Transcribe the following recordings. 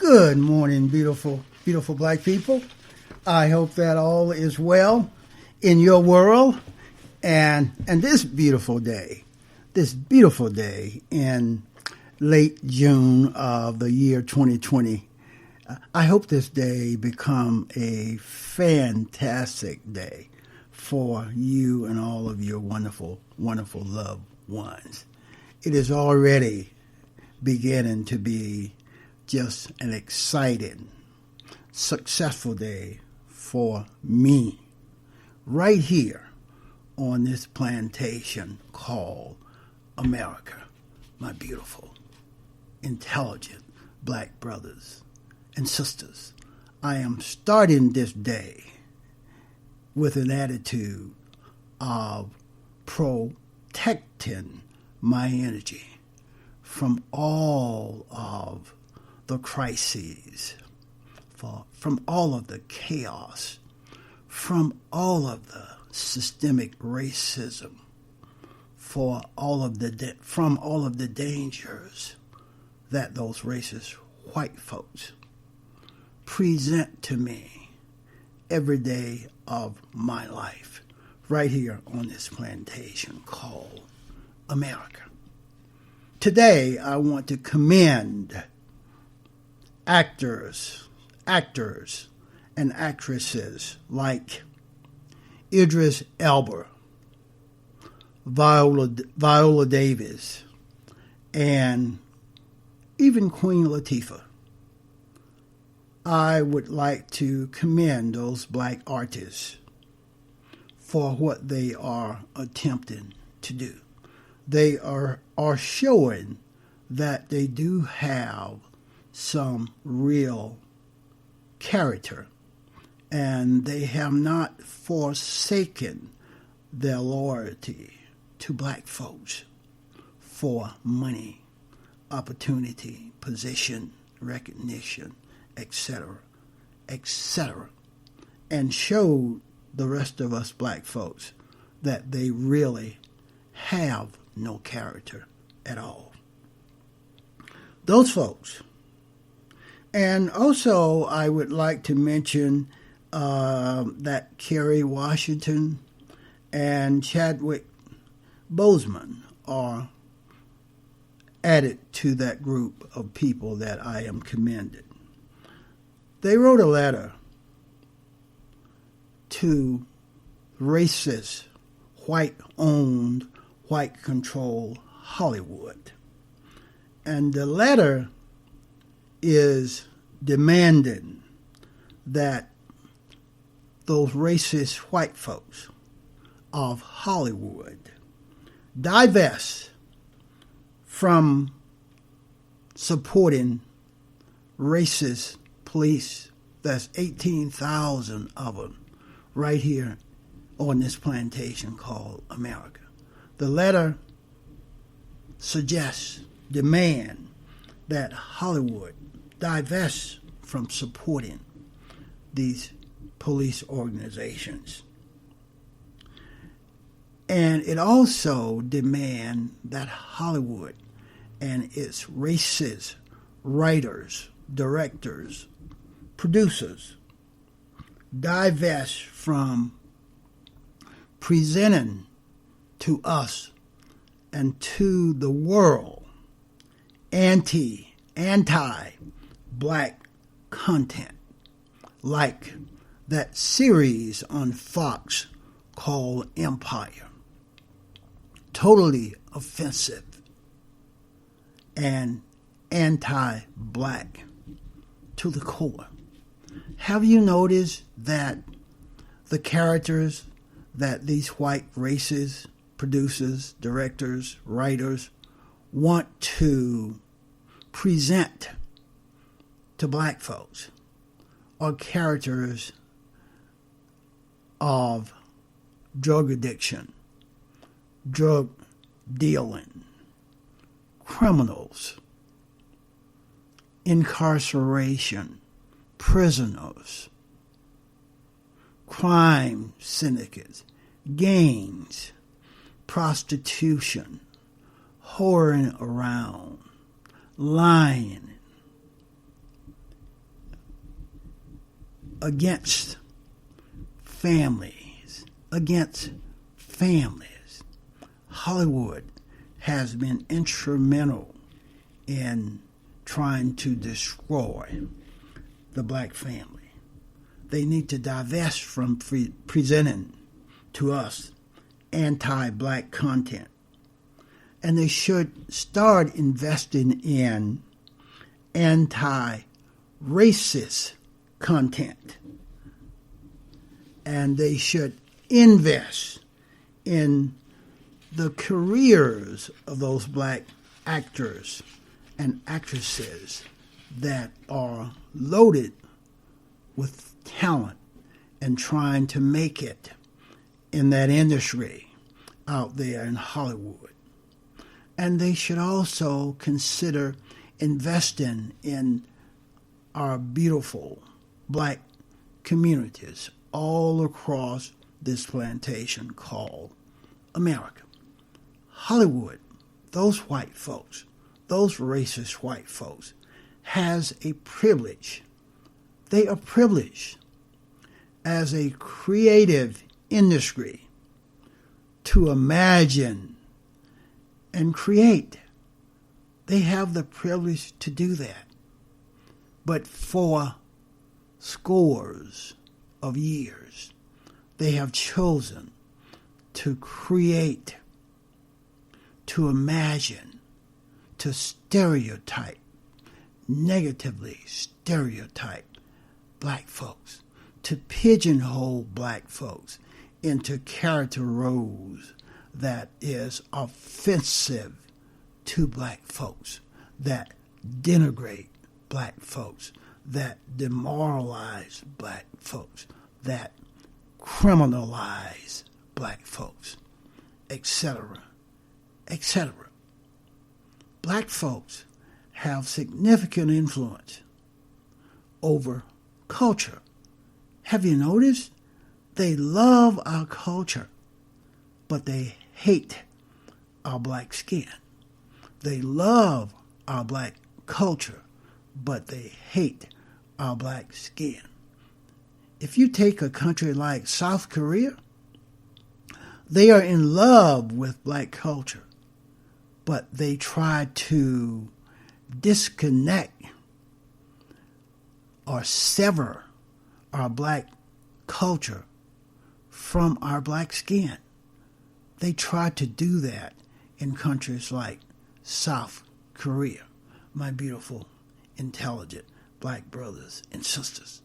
Good morning, beautiful, beautiful black people. I hope that all is well in your world and this beautiful day in late June of the year 2020. I hope this day become a fantastic day for you and all of your wonderful, wonderful loved ones. It is already beginning to be just an exciting, successful day for me right here on this plantation called America. My beautiful, intelligent black brothers and sisters, I am starting this day with an attitude of protecting my energy from all of the crises, from all of the chaos, from all of the systemic racism, from all of the dangers that those racist white folks present to me every day of my life, right here on this plantation called America. Today, I want to commend actors and actresses like Idris Elba, Viola Davis, and even Queen Latifah. I would like to commend those black artists for what they are attempting to do. They are showing that they do have some real character, and they have not forsaken their loyalty to black folks for money, opportunity, position, recognition, etc., etc., and showed the rest of us black folks that they really have no character at all. Those folks. And also, I would like to mention that Kerry Washington and Chadwick Boseman are added to that group of people that I am commended. They wrote a letter to racist, white-owned, white-controlled Hollywood. And the letter is demanding that those racist white folks of Hollywood divest from supporting racist police. That's 18,000 of them right here on this plantation called America. The letter suggests, demand that Hollywood divest from supporting these police organizations. And it also demands that Hollywood and its racist writers, directors, producers divest from presenting to us and to the world anti-black content like that series on Fox called Empire. Totally offensive and anti-black to the core. Have you noticed that the characters that these white races, producers, directors, writers want to present to black folks are characters of drug addiction, drug dealing, criminals, incarceration, prisoners, crime syndicates, gangs, prostitution, whoring around, lying, against families, Hollywood has been instrumental in trying to destroy the black family. They need to divest from presenting to us anti-black content. And they should start investing in anti-racist content. And they should invest in the careers of those black actors and actresses that are loaded with talent and trying to make it in that industry out there in Hollywood. And they should also consider investing in our beautiful black communities all across this plantation called America. Hollywood, those white folks, those racist white folks, has a privilege. They are privileged as a creative industry to imagine and create. They have the privilege to do that. But for scores of years, they have chosen to create, to imagine, to stereotype, negatively stereotype black folks, to pigeonhole black folks into character roles that is offensive to black folks, that denigrate black folks, that demoralize black folks, that criminalize black folks, etc., etc. Black folks have significant influence over culture. Have you noticed? They love our culture, but they hate our black skin. They love our black culture, but they hate our black skin. If you take a country like South Korea, they are in love with black culture, but they try to disconnect or sever our black culture from our black skin. They try to do that in countries like South Korea, my beautiful, intelligent black brothers and sisters.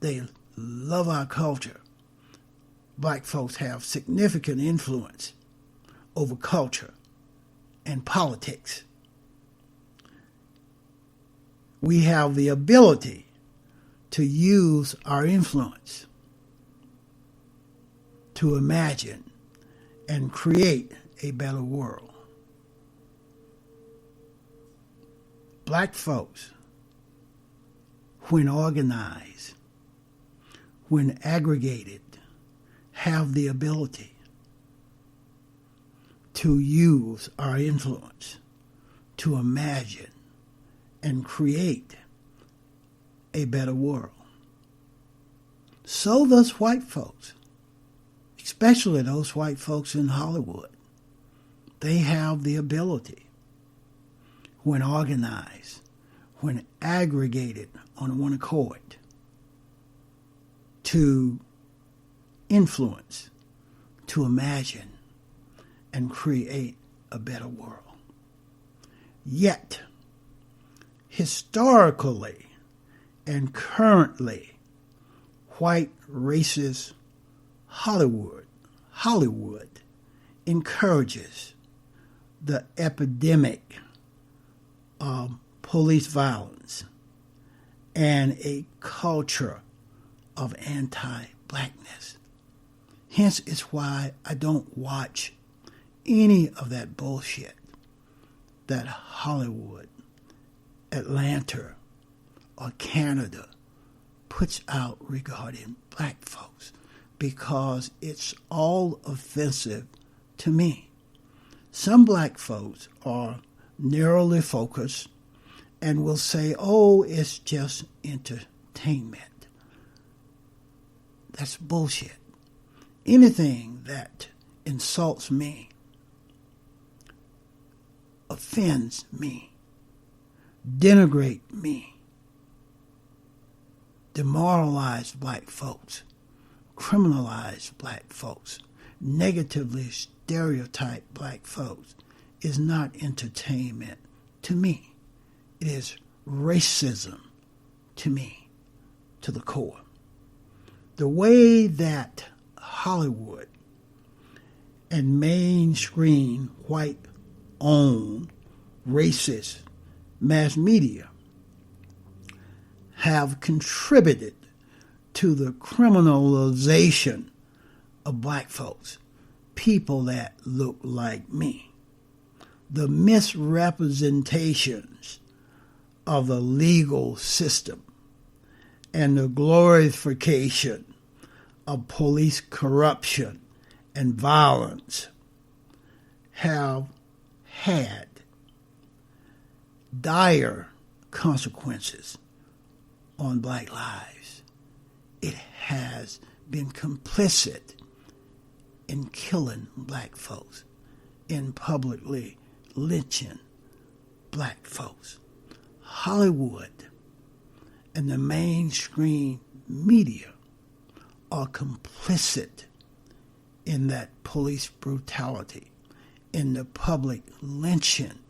They love our culture. Black folks have significant influence over culture and politics. We have the ability to use our influence to imagine and create a better world. Black folks, when organized, when aggregated, have the ability to use our influence to imagine and create a better world. So does white folks, especially those white folks in Hollywood. They have the ability, when organized, when aggregated on one accord, to influence, to imagine, and create a better world. Yet, historically and currently, white racist Hollywood encourages the epidemic of police violence and a culture of anti-blackness. Hence, it's why I don't watch any of that bullshit that Hollywood, Atlanta, or Canada puts out regarding black folks, because it's all offensive to me. Some black folks are narrowly focused and will say, oh, it's just entertainment. That's bullshit. Anything that insults me, offends me, denigrate me, demoralize black folks, criminalize black folks, negatively stereotype black folks is not entertainment to me. It is racism to me, to the core. The way that Hollywood and mainstream white-owned racist mass media have contributed to the criminalization of black folks, people that look like me. The misrepresentations of the legal system and the glorification of police corruption and violence have had dire consequences on black lives. It has been complicit in killing black folks, in publicly lynching black folks. Hollywood and the mainstream media are complicit in that police brutality, in the public lynching,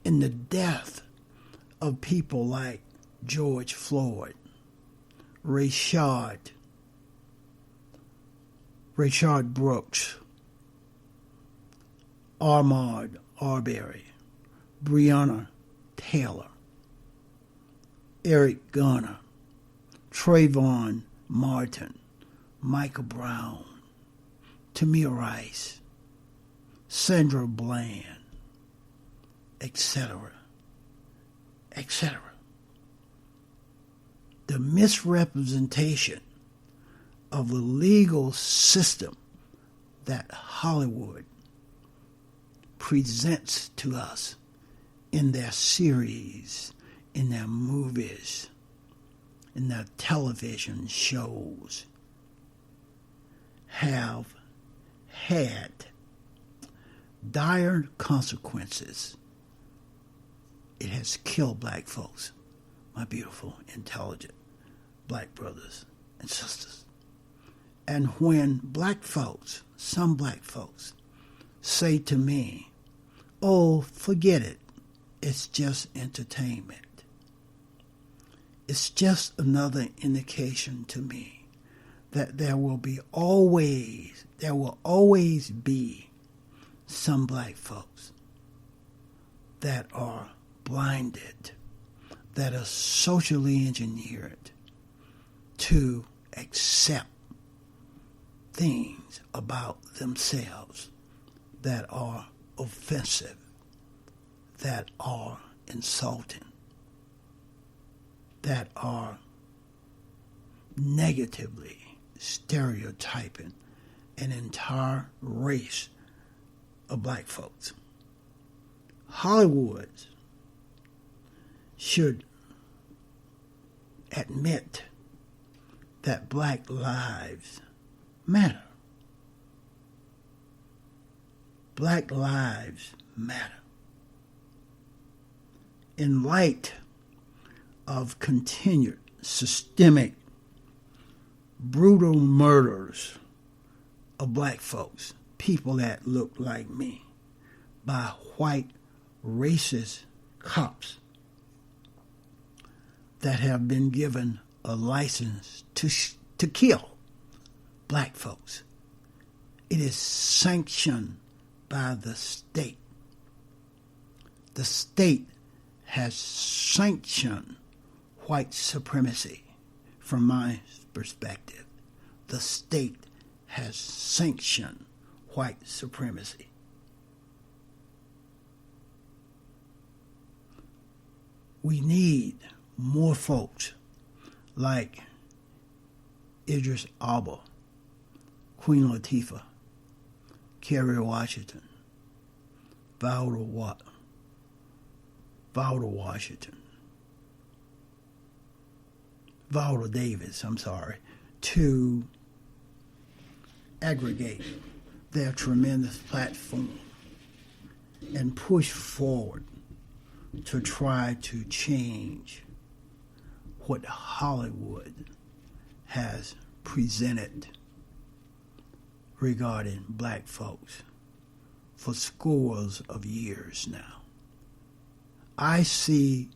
in the death of people like George Floyd, Rayshard Brooks, Ahmaud Arbery, Breonna Taylor, Eric Garner, Trayvon Martin, Michael Brown, Tamir Rice, Sandra Bland, etc., etc. The misrepresentation of the legal system that Hollywood presents to us in their series, in their movies, in their television shows, have had dire consequences. It has killed black folks, my beautiful, intelligent black brothers and sisters. And when black folks, some black folks, say to me, oh, forget it, it's just entertainment. It's just another indication to me that there will always be some black folks that are blinded, that are socially engineered to accept things about themselves that are offensive, that are insulting, that are negatively stereotyping an entire race of black folks. Hollywood should admit that black lives matter. Black lives matter. In light of continued systemic brutal murders of black folks, people that look like me, by white racist cops that have been given a license to kill black folks. It is sanctioned by the state. The state has sanctioned white supremacy from my perspective. The state has sanctioned white supremacy. We need more folks like Idris Elba, Queen Latifah, Kerry Washington, Valda Davis, to aggregate their tremendous platform and push forward to try to change what Hollywood has presented regarding black folks for scores of years now. I see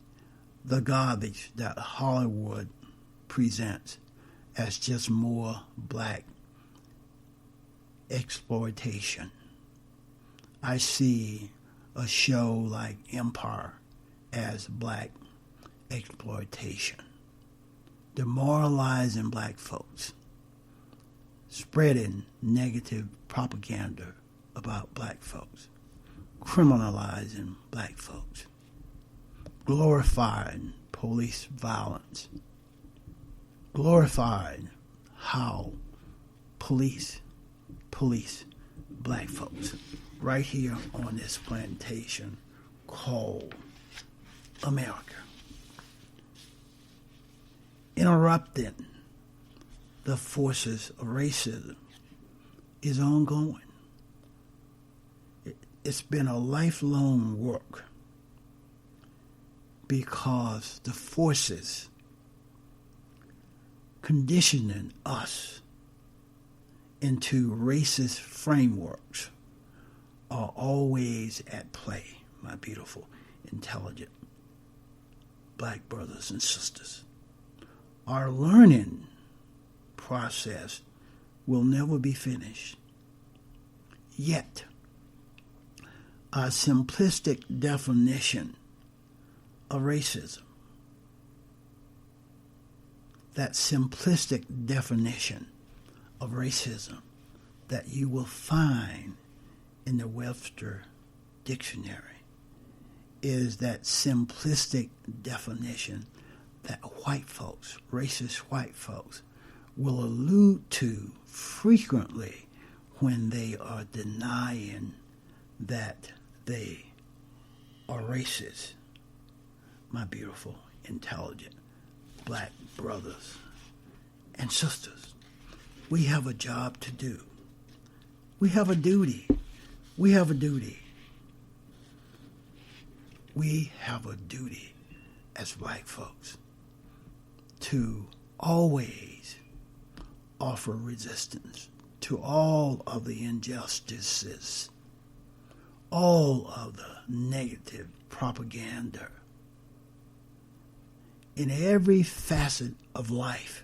the garbage that Hollywood presents as just more black exploitation. I see a show like Empire as black exploitation, demoralizing black folks, spreading negative propaganda about black folks, criminalizing black folks, glorifying police violence, glorifying how police black folks right here on this plantation called America. Interrupting the forces of racism is ongoing. It's been a lifelong work because the forces conditioning us into racist frameworks are always at play, my beautiful, intelligent black brothers and sisters. Our learning process will never be finished. Yet, a simplistic definition of racism, that simplistic definition of racism that you will find in the Webster Dictionary, is that simplistic definition that white folks, racist white folks, will allude to frequently when they are denying that they are racist. My beautiful, intelligent black brothers and sisters, we have a job to do. We have a duty. We have a duty. We have a duty as black folks to always offer resistance to all of the injustices, all of the negative propaganda in every facet of life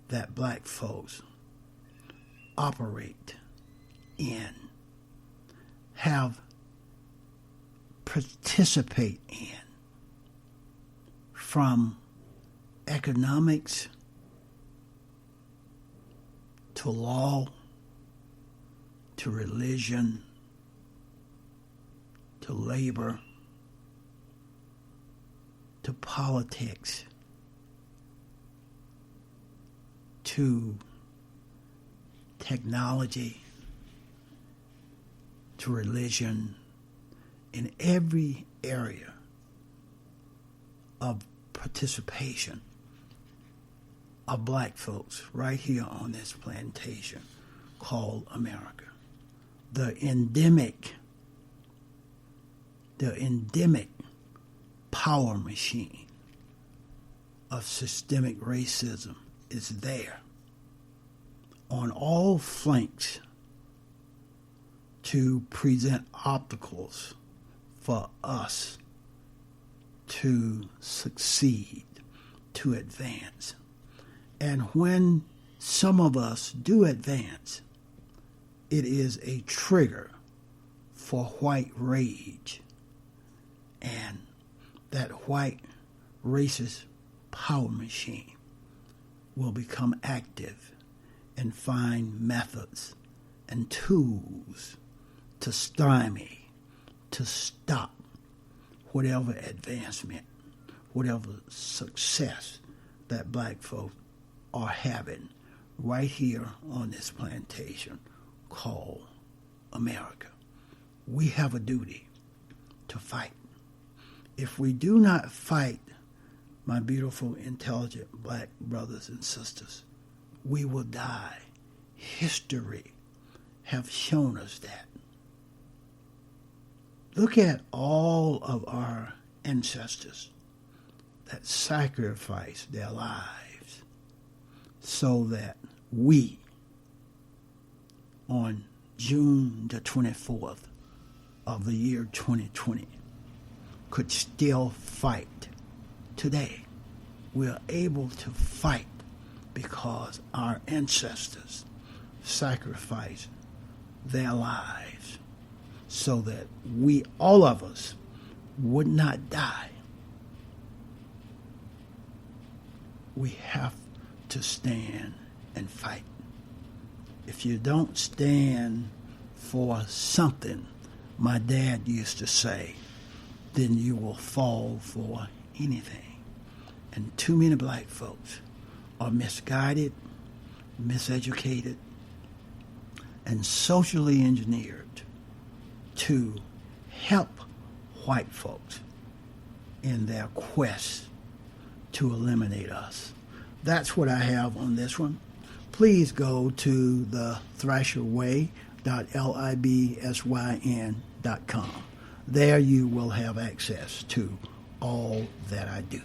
that black folks operate in, participate in, from economics to law to religion to labor to politics to technology to religion, in every area of participation of black folks right here on this plantation called America. The endemic power machine of systemic racism is there on all flanks to present obstacles for us to succeed, to advance. And when some of us do advance, it is a trigger for white rage. And that white racist power machine will become active and find methods and tools to stymie, to stop whatever advancement, whatever success that black folk are having right here on this plantation called America. We have a duty to fight. If we do not fight, my beautiful, intelligent black brothers and sisters, we will die. History have shown us that. Look at all of our ancestors that sacrificed their lives so that we, on June the 24th of the year 2020, could still fight today. We are able to fight because our ancestors sacrificed their lives so that we, all of us, would not die. We have to stand and fight. If you don't stand for something, my dad used to say, then you will fall for anything. And too many black folks are misguided, miseducated, and socially engineered to help white folks in their quest to eliminate us. That's what I have on this one. Please go to the thrasherway.libsyn.com. There you will have access to all that I do.